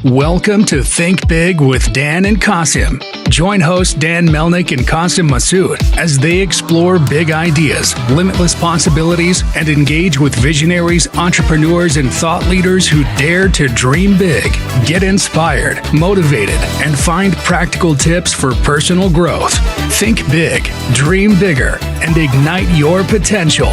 Welcome to Think Big with Dan and Qasim. Join hosts Dan Melnick and Qasim Masood as they explore big ideas, limitless possibilities, and engage with visionaries, entrepreneurs, and thought leaders who dare to dream big, get inspired, motivated, and find practical tips for personal growth. Think big, dream bigger, and ignite your potential.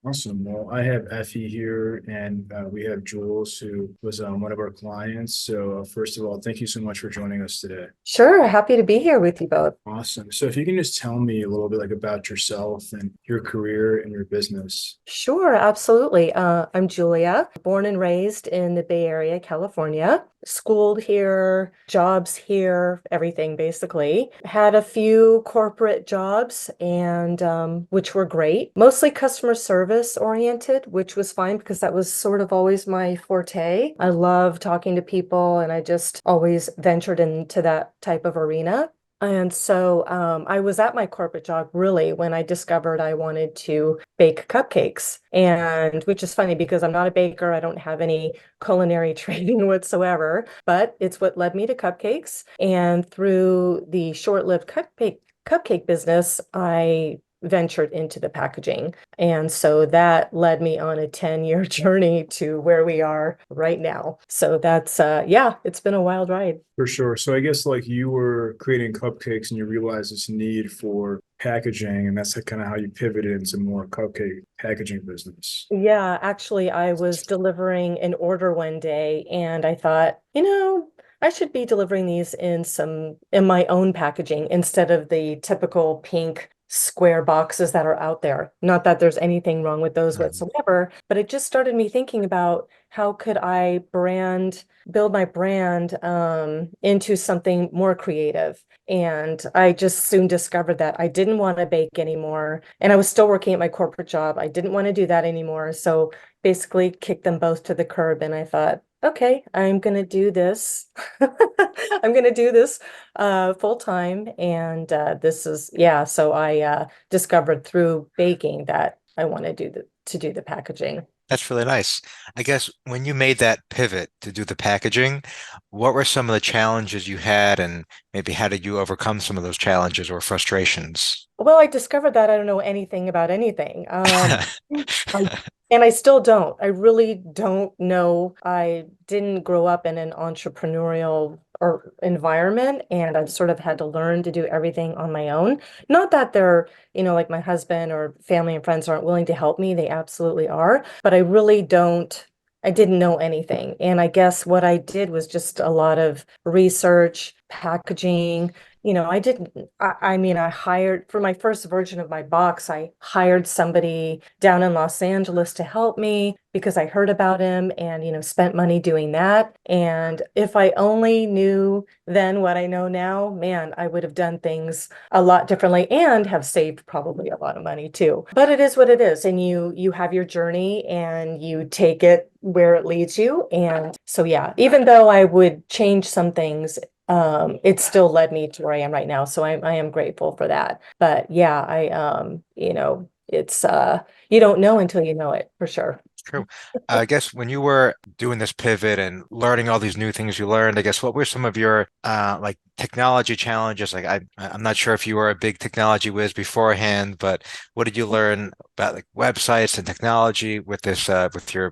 Awesome. Well, I have Effie here, and we have Jules, who was one of our clients. So first of all, thank you so much for joining us today. Sure. Happy to be here with you both. Awesome. So if you can just tell me a little bit about yourself and your career and your business. Sure. Absolutely. I'm Julia, born and raised in the Bay Area, California, schooled here, jobs here, everything basically. Had a few corporate jobs and which were great, mostly customer service oriented, which was fine because that was sort of always my forte. I love talking to people and I just always ventured into that type of arena. And so I was at my corporate job really when I discovered I wanted to bake cupcakes. And which is funny because I'm not a baker. I don't have any culinary training whatsoever, but it's what led me to cupcakes. And through the short-lived cupcake business, I ventured into the packaging. And so that led me on a 10-year journey to where we are right now. So that's, it's been a wild ride. For sure. So I guess you were creating cupcakes and you realized this need for packaging, and that's kind of how you pivoted into more cupcake packaging business. Yeah, actually, I was delivering an order one day and I thought, I should be delivering these in my own packaging instead of the typical pink square boxes that are out there. Not that there's anything wrong with those whatsoever, but it just started me thinking about how could I build my brand into something more creative. And I just soon discovered that I didn't want to bake anymore. And I was still working at my corporate job. I didn't want to do that anymore. So basically kicked them both to the curb. And I thought, okay, I'm going to do this. I'm going to do this full time. And so I discovered through baking that I want to do the packaging. That's really nice. I guess when you made that pivot to do the packaging, what were some of the challenges you had, and maybe how did you overcome some of those challenges or frustrations? Well, I discovered that I don't know anything about anything. And I still don't. I really don't know. I didn't grow up in an entrepreneurial or environment, and I've sort of had to learn to do everything on my own. Not that they're, like my husband or family and friends aren't willing to help me. They absolutely are. But I didn't know anything. And I guess what I did was just a lot of research, packaging. I hired for my first version of my box, I hired somebody down in Los Angeles to help me because I heard about him and, spent money doing that. And if I only knew then what I know now, man, I would have done things a lot differently and have saved probably a lot of money too. But it is what it is. And you have your journey and you take it where it leads you. And so, yeah, even though I would change some things, it still led me to where I am right now. So I am grateful for that. But yeah, it's you don't know until you know it, for sure. True. I guess when you were doing this pivot and learning all these new things you learned, I guess what were some of your technology challenges? I'm not sure if you were a big technology whiz beforehand, but what did you learn about websites and technology with this with your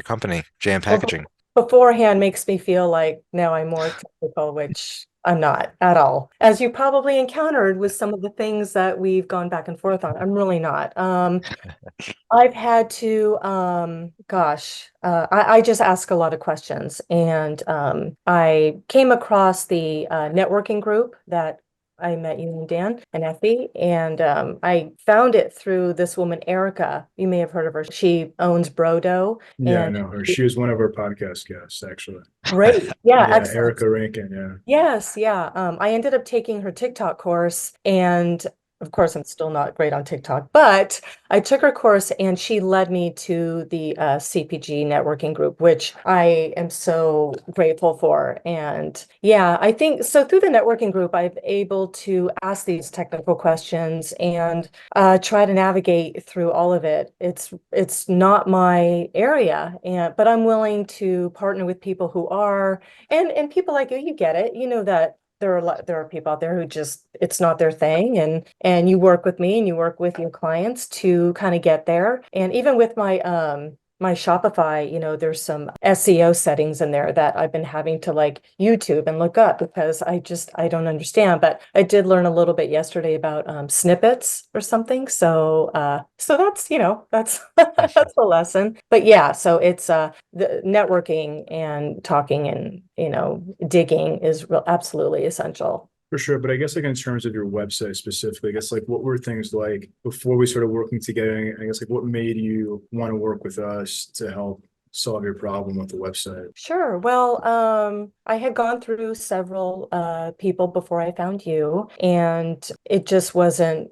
company, JM Packaging? Beforehand makes me feel like now I'm more technical, which I'm not at all. As you probably encountered with some of the things that we've gone back and forth on, I'm really not. I've had to, I just ask a lot of questions. And I came across the networking group that I met you and Dan and Effie, and I found it through this woman, Erica. You may have heard of her. She owns Brodo. Yeah, I know her. She was one of our podcast guests, actually. Great. Yeah, Yeah, excellent. Erica Rankin, yeah. Yes, yeah. I ended up taking her TikTok course, and of course, I'm still not great on TikTok, but I took her course and she led me to the CPG networking group, which I am so grateful for. And yeah, I think so through the networking group, I'm able to ask these technical questions and try to navigate through all of it. It's not my area, and but I'm willing to partner with people who are, and people like you get it, you know that there are people out there who just it's not their thing, and you work with me and you work with your clients to kind of get there. And even with my Shopify, there's some SEO settings in there that I've been having to like YouTube and look up because I don't understand. But I did learn a little bit yesterday about snippets or something. So that's that's that's a lesson. But yeah, so it's the networking and talking and digging is absolutely essential. For sure, but I guess like in terms of your website specifically, I guess like what were things like before we started working together? I guess like what made you want to work with us to help solve your problem with the website? Sure. Well, I had gone through several people before I found you, and it wasn't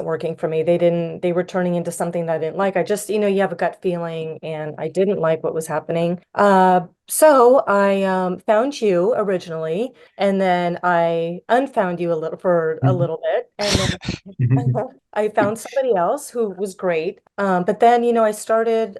working for me. They were turning into something that I didn't like. I just, you have a gut feeling, and I didn't like what was happening. So I found you originally, and then I unfound you a Mhm. little bit, and then Mhm. I found somebody else who was great. But then, I started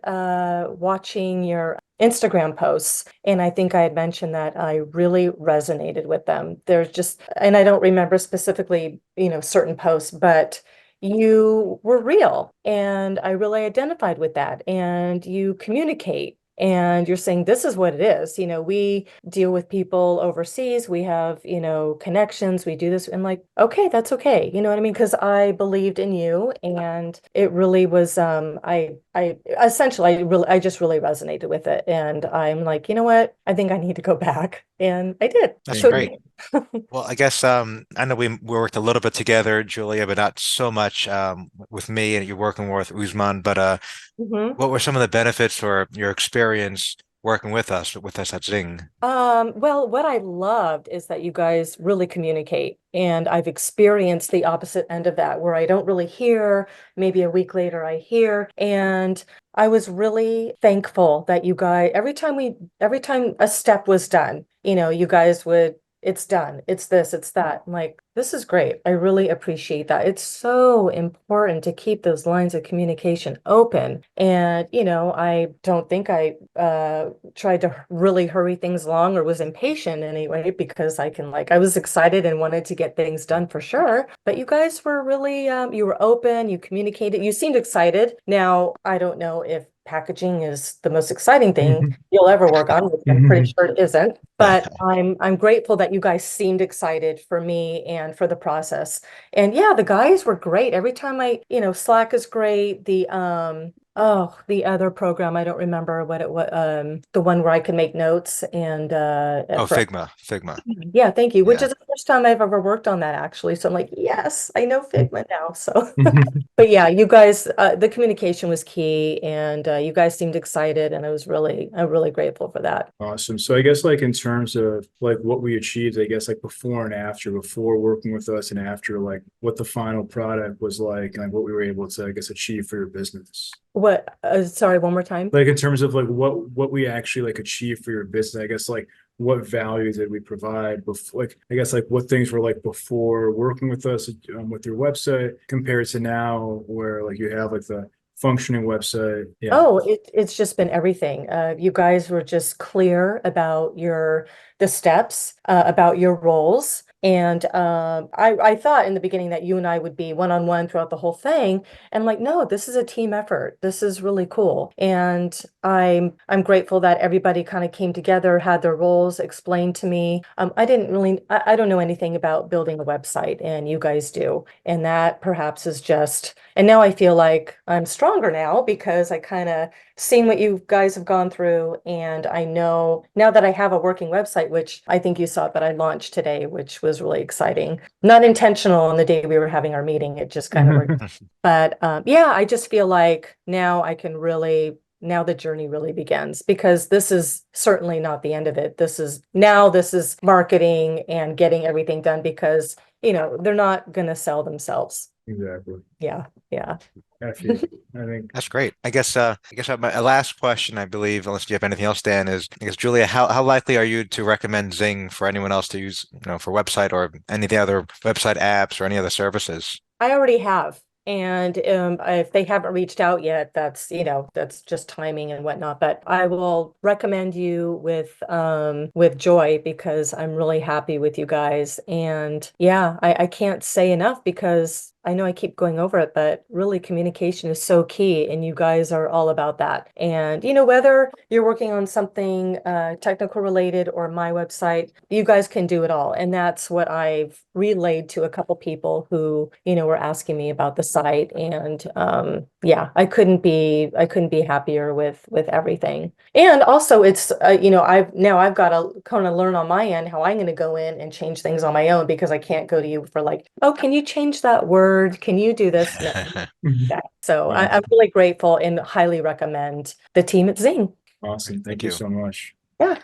watching your Instagram posts, and I think I had mentioned that I really resonated with them. There's just, and I don't remember specifically, certain posts, but you were real, and I really identified with that. And you communicate. And you're saying this is what it is. We deal with people overseas. We have, connections. We do this and like, okay, that's okay. You know what I mean? Because I believed in you and it really was I essentially I just really resonated with it. And I'm like, you know what? I think I need to go back. And I did. That's So great. Well, I guess I know we worked a little bit together, Julia, but not so much with me, and you're working more with Uzman. But Mhm. what were some of the benefits or your experience working with us at Zing? Well, what I loved is that you guys really communicate, and I've experienced the opposite end of that where I don't really hear, maybe a week later I hear, and I was really thankful that you guys, every time a step was done, you guys would, it's done, it's this, it's that. I'm like, this is great. I really appreciate that. It's so important to keep those lines of communication open. And, I don't think I tried to really hurry things along or was impatient anyway, because I was excited and wanted to get things done for sure. But you guys were really, you were open, you communicated, you seemed excited. Now, I don't know if packaging is the most exciting thing you'll ever work on, which I'm pretty sure it isn't. But I'm grateful that you guys seemed excited for me and for the process. And yeah, the guys were great. Every time Slack is great. The other program, I don't remember what it was, the one where I could make notes and Oh, for Figma. yeah, thank you. Which Yeah. is the first time I've ever worked on that actually. So I'm like, yes, I know Figma now. So Mhm. but yeah, you guys, the communication was key, and you guys seemed excited, and I'm really grateful for that. Awesome. So I guess like in terms of like what we achieved, I guess like before and after, before working with us and after, like what the final product was like, and like what we were able to, I guess, achieve for your business. What, sorry, one more time. Like in terms of like what we actually like achieved for your business, I guess like what value did we provide before, like I guess like what things were like before working with us with your website compared to now where like you have like the functioning website. Yeah. Oh, it's just been everything. You guys were just clear about the steps, about your roles. And I thought in the beginning that you and I would be one-on-one throughout the whole thing. And like, no, this is a team effort. This is really cool. And I'm grateful that everybody kind of came together, had their roles explained to me. I don't know anything about building a website, and you guys do. And that perhaps is just, and now I feel like I'm stronger now because I kind of seen what you guys have gone through. And I know now that I have a working website, which I think you saw that I launched today, which was really exciting. Not intentional on the day we were having our meeting. It just kind of worked. But yeah, I just feel like now now the journey really begins, because this is certainly not the end of it. This is marketing and getting everything done, because they're not going to sell themselves. Exactly. Yeah, yeah. I feel, I think, That's great. I guess my last question, I believe, unless you have anything else, Dan, is I guess Julia, how likely are you to recommend Zing for anyone else to use, for website or any of the other website apps or any other services? I already have. And if they haven't reached out yet, that's just timing and whatnot. But I will recommend you with joy because I'm really happy with you guys. And yeah, I can't say enough because I know I keep going over it, but really communication is so key, and you guys are all about that. And whether you're working on something technical related or my website, you guys can do it all. And that's what I've relayed to a couple people who, were asking me about the site. And yeah, I couldn't be happier with everything. And also it's I've got to kind of learn on my end how I'm going to go in and change things on my own because I can't go to you for like, oh, can you change that word? Can you do this? No. Yeah. So yeah, I'm really grateful and highly recommend the team at Zing. awesome. Thank Thank you you. so much. Yeah.